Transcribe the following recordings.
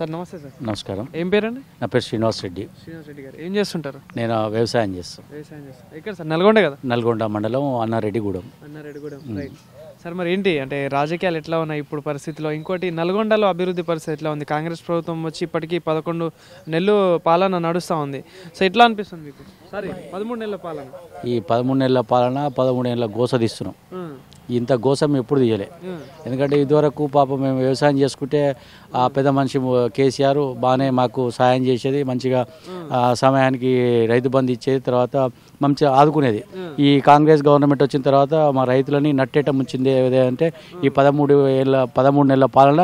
Sir నమస్తే sir. నమస్కారం. ఏం పేరండి? నా పేరు శ్రీనివాస్ రెడ్డి. శ్రీనివాస్ రెడ్డి గారు ఏం చేస్తుంటారు? నేను వ్యవసాయం చేస్తాను. ఎక్కడ సార్? నల్గొండ కదా? నల్గొండ మండలం అన్నారెడ్డిగూడెం. Right sir. మరి ఏంటి అంటే రాజకీయాలు ఎట్లా ఉన్నాయి ఇప్పుడు పరిస్థితిలో? ఇంకోటి నల్గొండలో అభివృద్ధి పరిస్థితి ఎట్లా ఉంది? కాంగ్రెస్ ప్రభుత్వం వచ్చి ఇప్పటికీ 11 నెలలు పాలన నడుస్తూ ఉంది. సో ఎట్లా అనిపిస్తుంది మీకు? 13 నెలల పాలన. ఈ 13 నెలల పాలన 13 నెలల గోస తీస్తున్నాం. ఇంత గోసం ఎప్పుడు తీయలే. ఎందుకంటే ఇదివరకు పాపం మేము వ్యవసాయం చేసుకుంటే ఆ పెద్ద మనిషి కేసీఆర్ బాగానే మాకు సాయం చేసేది, మంచిగా సమయానికి రైతు బంధు ఇచ్చేది, తర్వాత మంచిగా ఆదుకునేది. ఈ కాంగ్రెస్ గవర్నమెంట్ వచ్చిన తర్వాత మా రైతులని నట్టేట ముంచింది ఏదంటే ఈ 13 నెలల పాలన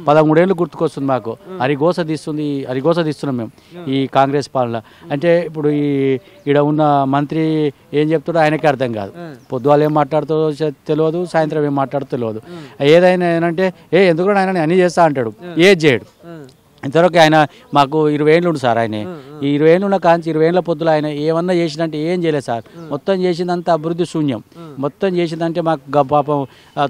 13 ఏళ్ళు గుర్తుకొస్తుంది మాకు. అరిగోస తీస్తున్నాం మేము ఈ కాంగ్రెస్ పాలన. అంటే ఇప్పుడు ఈడ ఉన్న మంత్రి ఏం చెప్తాడో ఆయనకే అర్థం కాదు. పొద్దువాళ్ళు ఏం మాట్లాడుతుందో తెలియదు, సాయంత్రం ఏం మాట్లాడుతూ తెలియదు. ఏదైనా ఏంటంటే ఎందుకు ఆయన అన్నీ చేస్తా అంటాడు, ఏది చేయడు. ఇంతవరకు ఆయన మాకు 20 ఏళ్ళు ఉండు సార్. ఆయన ఈ 20 ఏళ్ళు ఉన్న కాంచి 20 ఏళ్ళ పొద్దులు ఆయన ఏమన్నా చేసిందంటే ఏం చేయలేదు సార్. మొత్తం చేసిందంతా అభివృద్ధి శూన్యం. మొత్తం చేసిందంటే మాకు పాపం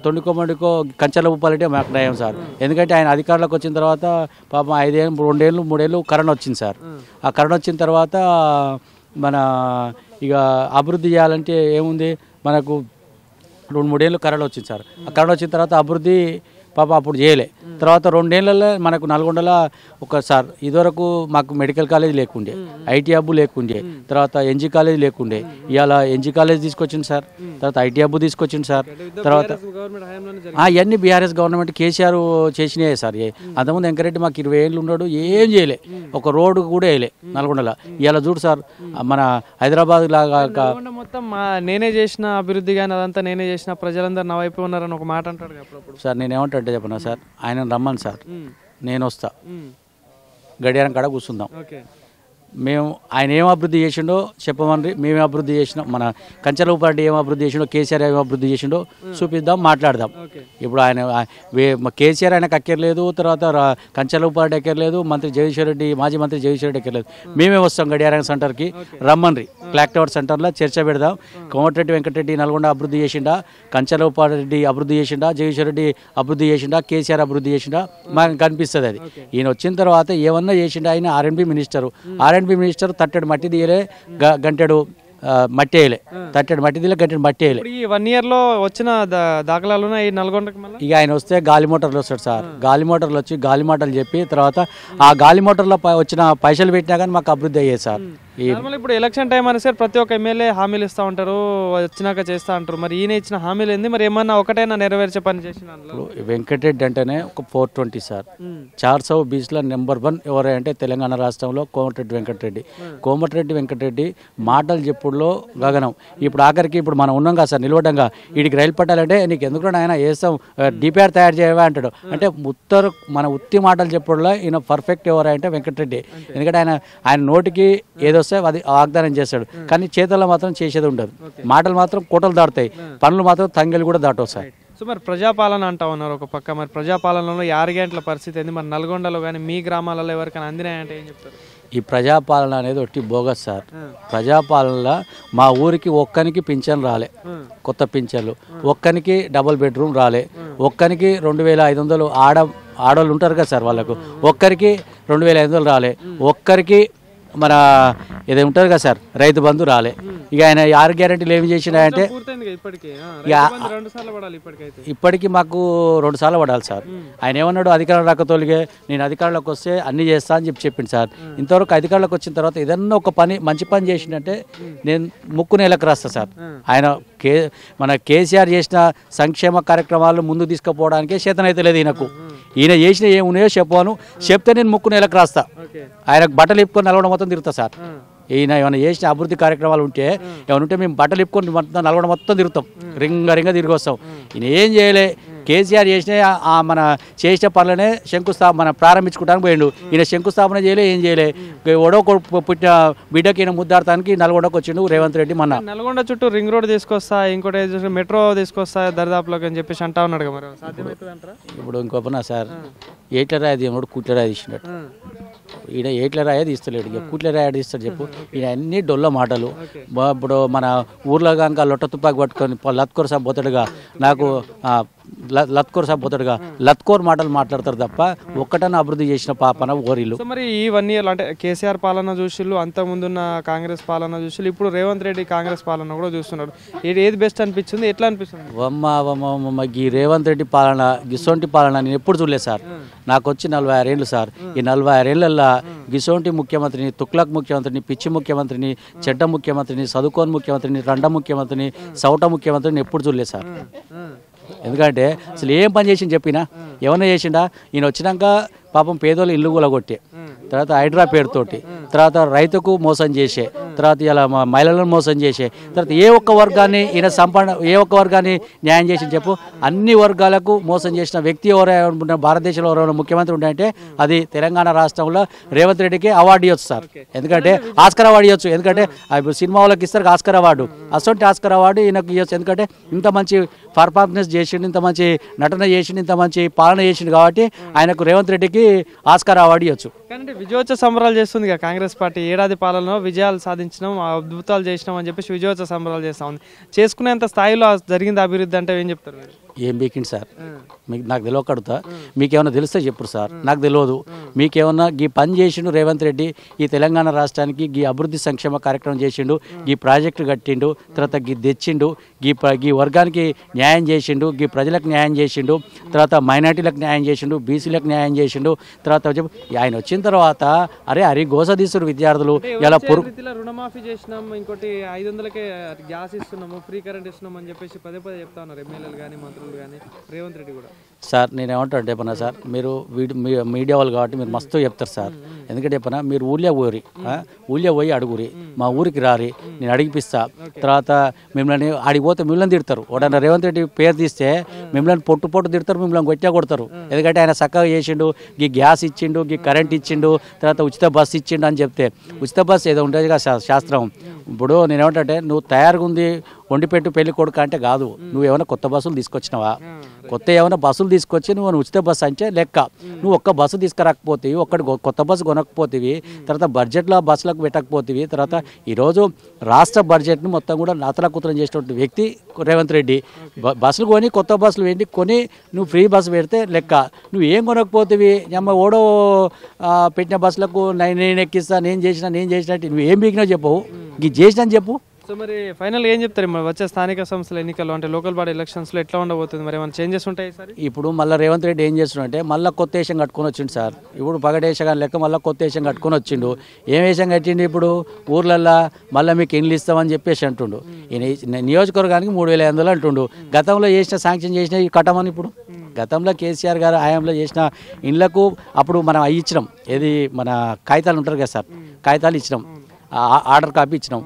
తొండికోమడికో కంచెల ఉప్పాలంటే మాకు నయం సార్. ఎందుకంటే ఆయన అధికారంలోకి వచ్చిన తర్వాత పాపం 5 ఏళ్ళు 2 ఏళ్ళు 3 ఏళ్ళు కరోనా వచ్చింది సార్. ఆ కరోనా వచ్చిన తర్వాత మన ఇక అభివృద్ధి చేయాలంటే ఏముంది, మనకు 2-3 ఏళ్ళు కరోనా వచ్చింది సార్. ఆ కరోనా వచ్చిన తర్వాత అభివృద్ధి పాప అప్పుడు చేయలే. తర్వాత 2 ఏళ్ళలో మనకు నల్గొండలో ఒకసారి ఇదివరకు మాకు మెడికల్ కాలేజ్ లేకుండే, ఐటీ హబ్ లేకుండే, తర్వాత ఎన్జీ కాలేజ్ లేకుండే. ఇవాళ ఎన్జీ కాలేజ్ తీసుకొచ్చింది సార్, తర్వాత ఐటీ హబ్ తీసుకొచ్చింది సార్. తర్వాత ఇవన్నీ బీఆర్ఎస్ గవర్నమెంట్ కేసీఆర్ చేసినాయి సార్. అంతకుముందు వెంకరెడ్డి మాకు 20 ఏళ్ళు ఉన్నాడు, ఏం చేయలే, ఒక రోడ్డు కూడా వేయలే నల్గొండలో. ఇవాళ చూడు సార్, మన హైదరాబాద్ లాగా మొత్తం నేనే చేసిన అభివృద్ధి కానీ అదంతా నేనే చేసిన, ప్రజలందరూ నా వైపు ఉన్నారని ఒక మాట అంటాడు సార్. నేనేమంటే చెప్పనా సార్, ఆయన రమ్మని సార్, నేను వస్తా, గడియారం కాడ కూర్చుందాం. మేము ఆయన ఏం అభివృద్ధి చేసిండో చెప్పమని, మేమేం అభివృద్ధి చేసినాం, మన కంచెల ఉపాధి ఏం అభివృద్ధి చేసిండో, కేసీఆర్ ఏం అభివృద్ధి చేసిండో చూపిద్దాం, మాట్లాడదాం. ఇప్పుడు ఆయన కేసీఆర్ ఆయనకు అక్కర్లేదు, తర్వాత కంచెల ఉపాధి అక్కర్లేదు, మంత్రి జగదీశ్వర్ రెడ్డి, మాజీ మంత్రి జగదీశ్వర్ రెడ్డి అక్కర్లేదు. మేమే వస్తాం గడియారం సెంటర్కి, రమ్మన్రి, క్లాక్ టవర్ సెంటర్లో చర్చ పెడదాం. కోమటిరెడ్డి వెంకటరెడ్డి నల్గొండ అభివృద్ధి చేసిండా, కంచెల ఉపాధి అభివృద్ధి చేసిండా, జగదీశ్వర్ రెడ్డి అభివృద్ధి చేసిండా, కేసీఆర్ అభివృద్ధి చేసిండా మాకు కనిపిస్తుంది. అది ఈయన వచ్చిన తర్వాత ఏమన్నా చేసిండా? ఆయన ఆర్ఎండ్బి మినిస్టర్ తట్టడు మట్టి తీయలే, గంటెడు మట్టి వేయలే, తట్టడు మట్టి తీయలే, గంటెడు మట్టి వేయలే. ఈ 1 year లో వచ్చిన దాఖలాలు ఈ నల్గొండకి. ఇక ఆయన వస్తే గాలి మోటార్లు వస్తాడు సార్. గాలి మోటార్లు వచ్చి గాలి మాటలు చెప్పి తర్వాత ఆ గాలి మోటార్లో వచ్చిన పైసలు పెట్టినా కానీ మాకు అభివృద్ధి అయ్యేది సార్. ఇప్పుడు ఎలక్షన్ టైం అని సార్ ప్రతి ఒక్క ఎమ్మెల్యే హామీలు ఇస్తూ ఉంటారు, వచ్చినాక చేస్తూ ఉంటారు. మరి ఈయన ఇచ్చిన హామీలు ఏంది? మరి ఏమన్నా ఒకటైనా నెరవేర్చే పని చేసిన? వెంకటరెడ్డి అంటేనే ఒక 420 సార్. 420లో నెంబర్ 1 ఎవరంటే తెలంగాణ రాష్ట్రంలో కోమటిరెడ్డి వెంకటరెడ్డి మాటలు చెప్పుడులో గగనం. ఇప్పుడు ఆఖరికి ఇప్పుడు మనం ఉన్నాం కదా సార్, నిలవడంగా వీడికి రైలు పట్టాలంటే నీకు ఎందుకు ఆయన వేస్తాం, డిపిఆర్ తయారు చేయవా అంటాడు. అంటే మన ఉత్తి మాటలు చెప్పుడులో ఈయన పర్ఫెక్ట్ ఎవరంటే వెంకటరెడ్డి. ఎందుకంటే ఆయన నోటికి ఏదో అది వాగ్దానం చేస్తాడు, కానీ చేతుల్లో మాత్రం చేసేది ఉండదు. మాటలు మాత్రం కోటలు దాటుతాయి, పనులు మాత్రం తంగెలు కూడా దాటవు సార్. సో మరి ప్రజాపాలన అంటా ఉన్నారు ఒక పక్క. మరి ప్రజాపాలనలో 6 గంటల పరిస్థితి ఏంది? మరి నల్గొండలో కానీ మీ గ్రామాలలో ఎవరికైనా అందినాయంటే ఏం చెప్తారు? ఈ ప్రజాపాలన అనేది ఒట్టి బోగస్ సార్. ప్రజాపాలనలో మా ఊరికి ఒక్కనికి పింఛన్ రాలే, కొత్త పింఛన్లు, ఒక్కనికి డబుల్ బెడ్రూమ్ రాలే, ఒక్కనికి 2500 ఆడవాళ్ళు ఉంటారు కదా సార్, వాళ్ళకు ఒక్కరికి 2500 రాలే, ఒక్కరికి మన ఏదో ఉంటారు కదా సార్ రైతు బంధు రాలే. ఇక ఆయన 6 గ్యారెంటీలు ఏమి చేసినాయంటే ఇప్పటికీ మాకు 2 సార్లు పడాలి సార్. ఆయన ఏమన్నాడు, అధికారం రాకతోలిగే నేను అధికారంలోకి వస్తే అన్ని చేస్తా అని చెప్పింది సార్. ఇంతవరకు అధికారంలోకి వచ్చిన తర్వాత ఏదన్నా ఒక మంచి పని చేసిందంటే నేను ముక్కు నేలకు రాస్తా సార్. ఆయన మన కేసీఆర్ చేసిన సంక్షేమ కార్యక్రమాలు ముందు తీసుకుపోవడానికే చేతనైతే లేదు ఈయనకు. ఈయన చేసిన ఏమున్నాయో చెప్పాను, చెప్తే నేను ముక్కు నేలకు రాస్తా. ఆయనకు బట్టలు ఇప్పుకొని నల్గొండ మొత్తం తిరుగుతా సార్. ఈయన ఏమైనా చేసిన అభివృద్ధి కార్యక్రమాలు ఉంటే ఏమైనా ఉంటే మేము బట్టలు ఇప్పుకొని నల్గొండ మొత్తం తిరుగుతాం, రింగ తిరిగి వస్తాం. ఈయన ఏం చేయలే, కేసీఆర్ చేసిన మన చేసిన పనులనే మన ప్రారంభించుకోవడానికి పోయిండు. ఈయన శంకుస్థాపన చేయలే, ఏం చేయలే. ఓడో పుట్టిన బిడ్డకి ఈయన ముద్దాడటానికి నల్గొండకు వచ్చిండు రేవంత్ రెడ్డి. మన నల్గొండ చుట్టూ రింగ్ రోడ్ తీసుకొస్తా, ఇంకోటి మెట్రో తీసుకొస్తా దరిదాపులోకి అని చెప్పేసి అంటా ఉన్నాడు. మరి సాధ్యమవుతుందంటారా? ఇప్పుడు ఇంకొకనా సార్, ఏట్ల రాయి తీయడు, కూట్ల రాయి తీసినట్టు. ఈయన ఏట్ల రాయ తీస్తలేడు, ఇక కూట్ల రాయ తీస్తాడు చెప్పు. ఈయన అన్ని డొల్ల మాటలు. ఇప్పుడు మన ఊర్లో కనుక లొట్ట తుపాకి పట్టుకొని లత్కొరసా పోతాడుగా, నాకు లత్కోర్ సాబ్ పోతాడుగా లత్కోర్ మాటలు మాట్లాడతారు తప్ప ఒక్కటన్నా అభివృద్ధి చేసిన పాపన ఓరిల్లు. సో మరి ఈ 1 year అంటే కేసీఆర్ పాలన చూసిళ్ళు, అంతకుముందున్న కాంగ్రెస్ పాలన చూసిళ్ళు, ఇప్పుడు రేవంత్ రెడ్డి కాంగ్రెస్ పాలన కూడా చూస్తున్నారు. ఏది బెస్ట్ అనిపించింది, ఎట్లా అనిపిస్తుంది? వమ్మ ఈ రేవంత్ రెడ్డి పాలన గిసొంటి పాలన నేను ఎప్పుడు చూడలేదు సార్. నాకు వచ్చి 46 ఏళ్ళు సార్. ఈ 46 ఏళ్ళల్లో గిసొంటి ముఖ్యమంత్రిని, తుక్లక్ ముఖ్యమంత్రిని, పిచ్చి ముఖ్యమంత్రిని, చెడ్డ ముఖ్యమంత్రిని, చదువుకోని ముఖ్యమంత్రిని, రండ ముఖ్యమంత్రిని, సౌట ముఖ్యమంత్రిని ఎప్పుడు చూడలేదు సార్. ఎందుకంటే అసలు ఏం పని చేసింది చెప్పినా, ఏమన్నా చేసిండా? ఈయన వచ్చినాక పాపం పేదోళ్ళు ఇల్లు కూలగొట్టే, తర్వాత హైడ్రా పేరుతోటి, తర్వాత రైతుకు మోసం చేసే, తర్వాత ఇలా మహిళలను మోసం చేసే, తర్వాత ఏ ఒక్క వర్గాన్ని ఈయన ఏ ఒక్క వర్గాన్ని న్యాయం చేసి చెప్పు? అన్ని వర్గాలకు మోసం చేసిన వ్యక్తి ఎవరైనా భారతదేశంలో ఎవరైనా ముఖ్యమంత్రి ఉంటే అది తెలంగాణ రాష్ట్రంలో రేవంత్ రెడ్డికి అవార్డు ఇవ్వచ్చు సార్. ఎందుకంటే ఆస్కర్ అవార్డు ఇవ్వచ్చు. ఎందుకంటే సినిమా వాళ్ళకి ఇస్తారు ఆస్కర్ అవార్డు, అసొంటి ఆస్కర్ అవార్డు ఈయనకు ఇవ్వచ్చు. ఎందుకంటే ఇంత మంచి పర్ఫార్మెన్స్ చేసిండు, ఇంత మంచి నటన చేసిండు, ఇంత మంచి పాలన చేసిండు కాబట్టి ఆయనకు రేవంత్ రెడ్డికి ఆస్కార్ అవార్డు ఇవ్వచ్చు. కానీ విజయోత్సవ సంబరాలు చేస్తుంది కాంగ్రెస్ పార్టీ. ఏడాది పాలనలో విజయాలు సాధించినాం, అద్భుతాలు చేసినాం అని చెప్పేసి విజయోత్సవ సంబరాలు చేస్తా ఉంది. చేసుకునేంత స్థాయిలో జరిగింది అభివృద్ధి అంటే ఏం చెప్తారు మీరు? ఏం బీకింది సార్? మీకు నాకు తెలియకడుతా, మీకేమన్నా తెలిస్తే చెప్పుడు సార్. నాకు తెలియదు. మీకేమన్నా ఈ పని చేసిండు రేవంత్ రెడ్డి ఈ తెలంగాణ రాష్ట్రానికి, ఈ అభివృద్ధి సంక్షేమ కార్యక్రమం చేసిండు, ఈ ప్రాజెక్టు కట్టిండు, తర్వాత గీ తెచ్చిండు, ఈ వర్గానికి న్యాయం చేసిండు, ఈ ప్రజలకు న్యాయం చేసిండు, తర్వాత మైనార్టీలకు న్యాయం చేసిండు, బీసీలకు న్యాయం చేసిండు. తర్వాత ఆయన వచ్చిన తర్వాత అరే గోస తీసుడు విద్యార్థులు ఇలా రుణమాఫీ చేసినాం, ఇంకోటి 500కే గ్యాస్ ఇస్తున్నాము, ఫ్రీ కరెంట్ ఇస్తున్నాం అని చెప్పేసి పదే చెప్తా ఉన్నారు ఎమ్మెల్యేలు కానీ మంత్రులు కానీ, రేవంత్ రెడ్డి కూడా. సార్ నేను ఏమంటా అంటే చెప్పనా సార్, మీరు మీడియా వాళ్ళు కాబట్టి మీరు మస్తు చెప్తారు సార్. ఎందుకంటే చెప్పనా, మీరు ఊళ్ళో పోయి అడుగురి, మా ఊరికి రారి, నేను అడిగిపిస్తా. తర్వాత మిమ్మల్ని ఆడిపోతే మిమ్మల్ని తిడతారు. ఒకడన్నా రేవంత్ రెడ్డి పేరు తీస్తే మిమ్మల్ని పొట్టు తిడతారు, మిమ్మల్ని గట్టిగా కొడతారు. ఎందుకంటే ఆయన చక్కగా చేసిండు, ఈ గ్యాస్ ఇచ్చిండు, ఈ కరెంట్ ఇచ్చిండు, తర్వాత ఉచిత బస్సు ఇచ్చిండు అని చెప్తే, ఉచిత బస్సు ఏదో ఉంటుంది కదా శాస్త్రం. ఇప్పుడు నేనేమంటే నువ్వు తయారుగా ఉంది వండిపెట్టు పెళ్లి కొడుకు అంటే కాదు, నువ్వు ఏమైనా కొత్త బస్సులు తీసుకొచ్చినావా? కొత్త ఏమైనా బస్సులు తీసుకొచ్చి నువ్వు ఉచిత బస్సు అంటే లెక్క. నువ్వు ఒక్క బస్సు తీసుకురాకపోతేవి, ఒక్కటి కొత్త బస్సు కొనకపోతేవి, తర్వాత బడ్జెట్లో బస్సులకు పెట్టకపోతేవి, తర్వాత ఈరోజు రాష్ట్ర బడ్జెట్ను మొత్తం కూడా నాతలకూతరం చేసినటువంటి వ్యక్తి రేవంత్ రెడ్డి. బస్సులు కొని కొత్త బస్సులు కొని నువ్వు ఫ్రీ బస్సు పెడితే లెక్క. నువ్వు ఏం కొనకపోతేవి, ఓడో పెట్టిన బస్సులకు నేను ఎక్కిస్తా, నేను చేసినట్టు నువ్వు ఏం బీకినావు చెప్పవు, ఇది చేసినా చెప్పు. సో మరి ఫైనల్ ఏం చెప్తారు? మరి వచ్చే స్థానిక సంస్థల ఎన్నికల్లో అంటే లోకల్ బాడీ ఎలక్షన్స్లో ఎట్లా ఉండబోతుంది? మరి ఏమైనా చేంజెస్ ఉంటాయి సార్? ఇప్పుడు మళ్ళీ రేవంత్ రెడ్డి ఏం చేస్తున్నాడంటే మళ్ళీ కొత్త వేషం కట్టుకొని వచ్చిండు సార్. ఇప్పుడు పగటేషం లెక్క మళ్ళీ కొత్త వేషం కట్టుకొని వచ్చిండు. ఏం వేషం కట్టిండు? ఇప్పుడు ఊర్లల్లో మళ్ళీ మీకు ఇండ్లు ఇస్తామని చెప్పేసి అంటుండు. నియోజకవర్గానికి 3,500 అంటుండు. గతంలో చేసిన శాంక్షన్ చేసిన ఈ కట్టమని ఇప్పుడు గతంలో కేసీఆర్ గారు హయాంలో చేసిన ఇండ్లకు అప్పుడు మనం అవి ఇచ్చినాం. ఏది మన కాగితాలు ఉంటారు కదా సార్, కాగితాలు ఇచ్చినాం, ఆర్డర్ కాపీ ఇచ్చినాం.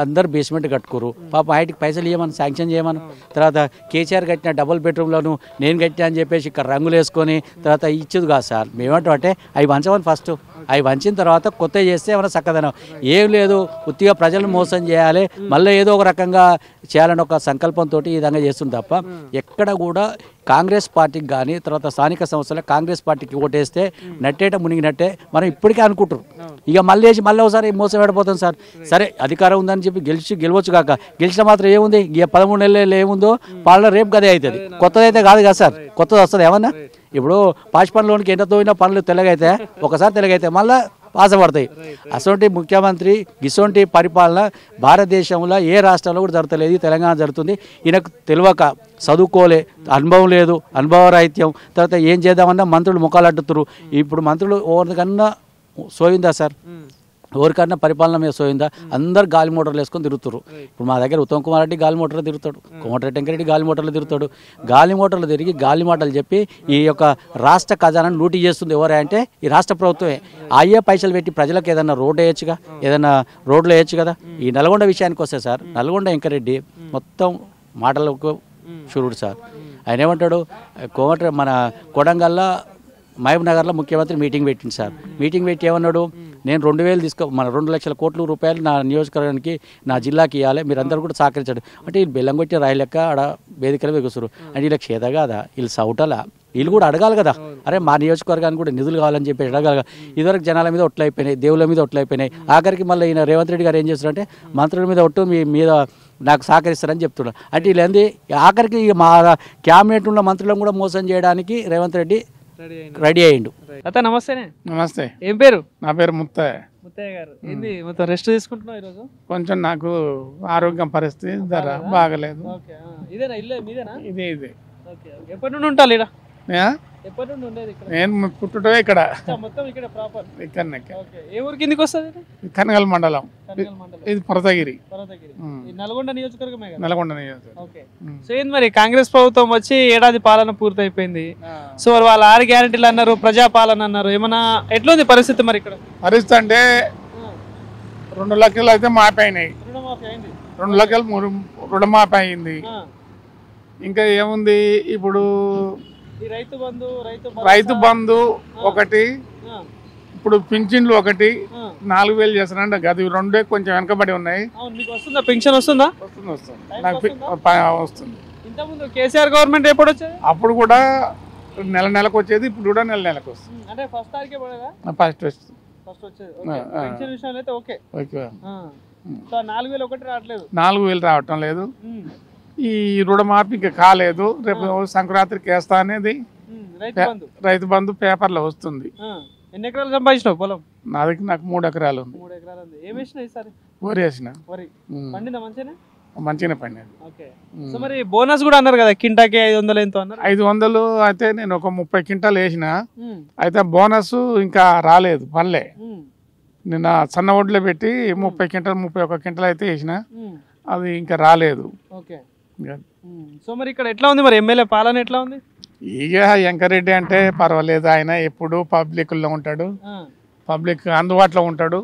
అందరూ బేస్మెంట్ కట్టుకోరు. పాపం హైట్కి పైసలు ఇవ్వమని శాంక్షన్ చేయమని. తర్వాత కేసీఆర్ కట్టిన డబుల్ బెడ్రూమ్లను నేను కట్టినా అని చెప్పేసి ఇక్కడ రంగులు వేసుకొని తర్వాత ఇచ్చేది కాదు సార్. మేమంటే అవి వంచమని ఫస్ట్, అవి వంచిన తర్వాత కొత్త చేస్తే ఏమైనా చక్కదనం ఏం లేదు. ఉత్తిగా ప్రజలను మోసం చేయాలి, మళ్ళీ ఏదో ఒక రకంగా చేయాలని ఒక సంకల్పంతో ఈ విధంగా చేస్తుంది తప్ప ఎక్కడ కూడా కాంగ్రెస్ పార్టీకి కానీ తర్వాత స్థానిక సంస్థలు కాంగ్రెస్ పార్టీకి ఓటేస్తే నట్టేట మునిగినట్టే మనం ఇప్పటికే అనుకుంటారు. ఇక మళ్ళీ ఒకసారి మోసం పడిపోతాం సార్. సరే అధికారం ఉందని చెప్పి గెలవచ్చు కాక గెలిచిన మాత్రం ఏముంది? ఇక 13 నెలలు ఏముందో పాలన రేపు గదే అవుతుంది, కొత్తదైతే కాదు కదా సార్. కొత్తది వస్తుంది ఏమన్నా? ఇప్పుడు పాచి పనులోనికి ఎంత తోయినా పనులు తెల్లగైతే ఒకసారి తెల్లగైతే మళ్ళీ ఆశపడతాయి. అసొంటి ముఖ్యమంత్రి ఇసొంటి పరిపాలన భారతదేశంలో ఏ రాష్ట్రంలో కూడా జరుగుతలేదు, తెలంగాణ జరుగుతుంది. ఈయనకు తెలియక చదువుకోలే, అనుభవం లేదు, అనుభవరాహిత్యం. తర్వాత ఏం చేద్దామన్నా మంత్రులు ముఖాలు అడ్డుతున్నారు. ఇప్పుడు మంత్రులు ఎవరికన్నా సోయిందా సార్? ఎవరికన్నా పరిపాలన మీద సోయిందా? అందరు గాలి మోటార్లు వేసుకొని తిరుగుతారు. ఇప్పుడు మా దగ్గర ఉత్తమ్ కుమార్ రెడ్డి గాలి మోటార్లు తిరుగుతాడు, కోమటిరెడ్డి వెంకరెడ్డి గాలి మోటార్లు తిరుగుతాడు. గాలి మోటార్లు తిరిగి గాలి మాటలు చెప్పి ఈ యొక్క రాష్ట్ర ఖజానాను లూటీ చేస్తుంది ఎవరే అంటే ఈ రాష్ట్ర ప్రభుత్వమే. అయ్యే పైసలు పెట్టి ప్రజలకు ఏదైనా రోడ్డు వేయచ్చుగా, ఏదైనా రోడ్లు వేయచ్చు కదా. ఈ నల్గొండ విషయానికి వస్తే సార్, నల్గొండ వెంకరెడ్డి మొత్తం మాటలకు షురుడు సార్. ఆయన ఏమంటాడు, మన కొడంగల్లో మహబూబ్ నగర్లో ముఖ్యమంత్రి మీటింగ్ పెట్టింది సార్. మీటింగ్ పెట్టి ఏమన్నాడు, నేను 2000 మన 2 లక్షల కోట్ల రూపాయలు నా నియోజకవర్గానికి నా జిల్లాకి ఇవ్వాలి, మీరు అందరూ కూడా సహకరించండి అంటే వీళ్ళు బెల్లం కొట్టి రాయి లెక్క ఆడ వేదికలు వెగుస్తారు అంటే వీళ్ళకి చేత కాదా, వీళ్ళు సౌటలా, వీళ్ళు కూడా అడగాలి కదా, అరే మా నియోజకవర్గానికి కూడా నిధులు కావాలని చెప్పి అడగాలి. ఇదివరకు జనాల మీద ఒట్లయిపోయినాయి, దేవుళ్ళ మీద ఒట్లయిపోయినాయి. ఆఖరికి మళ్ళీ ఈయన రేవంత్ రెడ్డి గారు ఏం చేస్తారంటే మంత్రుల మీద ఒట్టు మీ మీద నాకు సహకరిస్తారని చెప్తున్నారు. అంటే వీళ్ళేంది ఆఖరికి మా క్యాబినెట్ ఉన్న మంత్రులను కూడా మోసం చేయడానికి రేవంత్ రెడ్డి రెడీ అయ్యిండు. అత్త నమస్తేనే. నమస్తే. ఏం పేరు? నా పేరు ముత్తయ్య. ముత్తయ్య గారు ఏంది మొత్తం రెస్ట్ తీసుకుంటున్నావు ఈరోజు? కొంచెం నాకు ఆరోగ్యం పరిస్థితి ధర బాగలేదు. ఓకే, ఇదేనా ఇల్లే మీదేనా? ఇదే ఓకే, ఎప్పటి నుండి ఉంటారు ఇక్కడ? ఎప్పటి నుండి ఉండేది ఇక్కడ? నేను పుట్టుటే ఇక్కడ, మొత్తం ఇక్కడ ప్రాపర్ ఇక్కడ. ఓకే, ఏ ఊరు కిందికి వస్తుంది? కనగల్ మండలం. ఇది పర్వతగిరి, ఈ నల్గొండ నియోజకవర్గమే కదా? నల్గొండ నియోజకవర్గం. ఓకే, సో ఏంది మరి కాంగ్రెస్ ప్రభుత్వం వచ్చి ఏడాది పాలన పూర్తయిపోయింది. సో మరి వాళ్ళు 6 గ్యారెంటీలు అన్నారు, ప్రజాపాలన అన్నారు, ఏమన్నా ఎట్లుంది పరిస్థితి మరి ఇక్కడ? పరిస్థితి అంటే 2 లక్షలు అయితే మాపైనాయి, 2 లక్షలు రుణమాఫీ అయింది. ఇంకా ఏముంది ఇప్పుడు రైతు బంధు ఒకటి, ఇప్పుడు పింఛన్లు ఒకటి 4000 చేస్తానంటే గది 2 కొంచెం వెనకబడి ఉన్నాయి. పెన్షన్ వస్తుందా? నాకు వస్తుంది. ఇంతకుముందు కేసీఆర్ గవర్నమెంట్ ఎప్పుడు వచ్చేది? అప్పుడు కూడా నెలకు వచ్చేది, ఇప్పుడు కూడా నెలకు వస్తుంది. అంటే ఫస్ట్ తారీఖే పడేదా? ఫస్ట్ వస్తుంది. ఫస్ట్ వచ్చేది. పెన్షన్ విషయంలో అయితే ఓకే. ఓకే, 4000 ఒకటి రావట్లేదు, 4000 రావటం లేదు. ఈ రుణమాఫీ ఇంకా కాలేదు, రేపు సంక్రాంతికి వేస్తా అనేది రైతు బంధు పేపర్లో వస్తుంది. ఎన్ని ఎకరాలు సంపాదించినావు పొలం? నాకు 3 ఎకరాలు ఉంది. 3 ఎకరాలు ఉంది. ఏం వేసినా ఈసారి? వరి వేసిన. పండిందా మంచిగానే? మంచిగానే పండింది. ఓకే, సో మరి బోనస్ కూడా అన్నారు కదా, కింటాకి 500 ఎంతో అన్నారు. 500 అయితే నేను ఒక 30 క్వింటాలు వేసిన, అయితే బోనస్ ఇంకా రాలేదు, పల్లె. నిన్న సన్న ఒడ్లో పెట్టి 30 క్వింటాలు 31 క్వింటాలు అయితే వేసిన, అది ఇంకా రాలేదు. ఓకే, సో మరి ఇక్కడ ఎట్లా ఉంది మరి ఎమ్మెల్యే పాలన ఎట్లా ఉంది? ఇక వెంకరెడ్డి అంటే పర్వాలేదు, ఆయన ఎప్పుడు పబ్లిక్లో ఉంటాడు, పబ్లిక్ అందుబాటులో ఉంటాడు.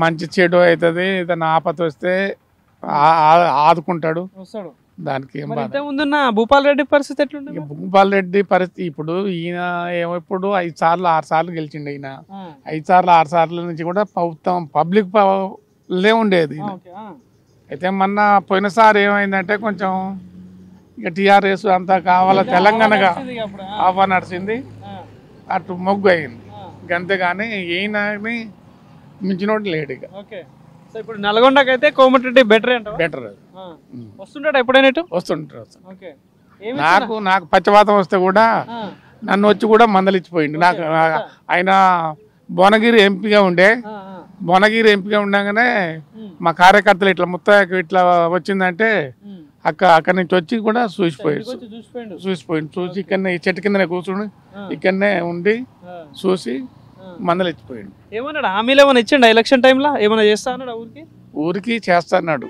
మంచి చెడు అవుతుంది, ఏదైనా ఆపద వస్తే ఆదుకుంటాడు. దానికి ముందున్న భూపాల్ రెడ్డి పరిస్థితి ఎట్లుంది? భూపాల్ రెడ్డి పరిస్థితి ఇప్పుడు ఈయన ఇప్పుడు 5 సార్లు 6 సార్లు గెలిచిండు. ఈయన 5 సార్లు 6 సార్ల నుంచి కూడా ప్రభుత్వం పబ్లిక్ లే ఉండేది. అయితే మొన్న పోయినసారి ఏమైందంటే కొంచెం ఇక టీఆర్ఎస్ అంతా కావాలా తెలంగాణగా ఆహ్వానం నడిచింది, అటు మొగ్గు అయింది. అంతేగాని ఈయనని మించినోడు లేడు. ఇక ఇప్పుడు నల్గొండకి అయితే కోమటిరెడ్డి బెటర్ వస్తుంటాడు, ఎప్పుడైనా వస్తుంటారు. నాకు పచ్చవాతం వస్తే కూడా నన్ను వచ్చి కూడా మందలిచ్చిపోయింది. నాకు ఆయన భువనగిరి ఎంపీగా ఉండే, భువనగిరి ఎంపీగా ఉండగానే మా కార్యకర్తలు ఇట్లా ముత్తయ్యకు ఇట్లా వచ్చిందంటే అక్కడి నుంచి వచ్చి కూడా చూసిపోయింది. చూసి ఇక్కడనే చెట్టు కిందనే కూర్చుని ఇక్కడనే ఉండి చూసి మందలిచ్చిపోయిండు. ఏమన్నాడు? హామీలు ఏమైనా ఇచ్చిండు ఎలక్షన్ టైంలో? ఏమైనా చేస్తా అన్నాడు? ఊరికి చేస్తా అన్నాడు,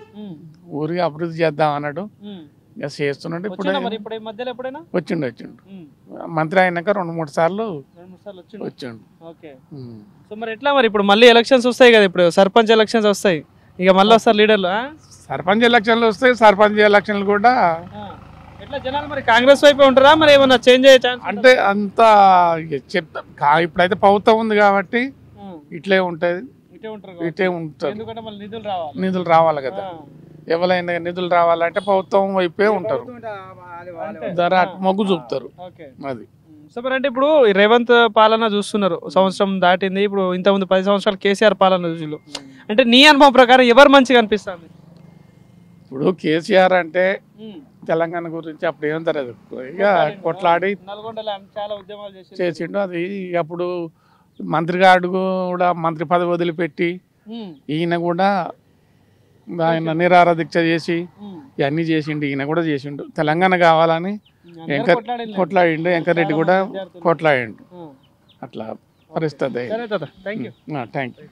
ఊరికి అభివృద్ధి చేద్దాం అన్నాడు. ఇక చేస్తున్నాడు. ఇప్పుడు వచ్చిండు మంత్రి అయినాక 2-3 సార్లు వచ్చిండు. సో మరి ఎట్లా మరి ఇప్పుడు మళ్ళీ ఎలక్షన్స్ వస్తాయి కదా, ఇప్పుడు సర్పంచ్ ఎలక్షన్స్ వస్తాయి, ఇక మళ్ళీ వస్తారు లీడర్లు. సర్పంచ్ ఎలక్షన్లు వస్తాయి, సర్పంచ్ ఎలక్షన్లు కూడా ఎట్లా జనాలు మరి కాంగ్రెస్ వైపే ఉంటారా, మరి ఏమన్నా చేంజ్ అయ్యే ఛాన్స్? అంటే అంత చెప్తాం, ఇప్పుడైతే ప్రభుత్వం ఉంది కాబట్టి ఇట్లే ఉంటది, ఇటే ఉంటారు. నిధులు రావాలి కదా, ఎవరైనా నిధులు రావాలంటే ప్రభుత్వం వైపే ఉంటారు, ధర మొగ్గు చూపుతారు. అది సో మరి అంటే ఇప్పుడు రేవంత్ పాలన చూస్తున్నారు, సంవత్సరం దాటింది. ఇప్పుడు ఇంతకుముందు 10 సంవత్సరాలు కేసీఆర్ పాలన చూసిళ్ళు, అంటే నీ అనుభవం ప్రకారం ఎవరు మంచిగా అనిపిస్తుంది? ఇప్పుడు కేసీఆర్ అంటే తెలంగాణ గురించి అప్పుడు ఏం తెలియదు, ఇక కొట్లాడి చేసిండు. అది అప్పుడు మంత్రిగాడు కూడా మంత్రి పదవి వదిలిపెట్టి ఈయన కూడా ఆయన నిరాహార దీక్ష చేసి ఇవన్నీ చేసిండు. ఈయన కూడా చేసిండు, తెలంగాణ కావాలని కొట్లాడిండు. వెంకరెడ్డి కూడా కొట్లాడిండు. అట్లా పరిస్థితి. Thank you. Thank you.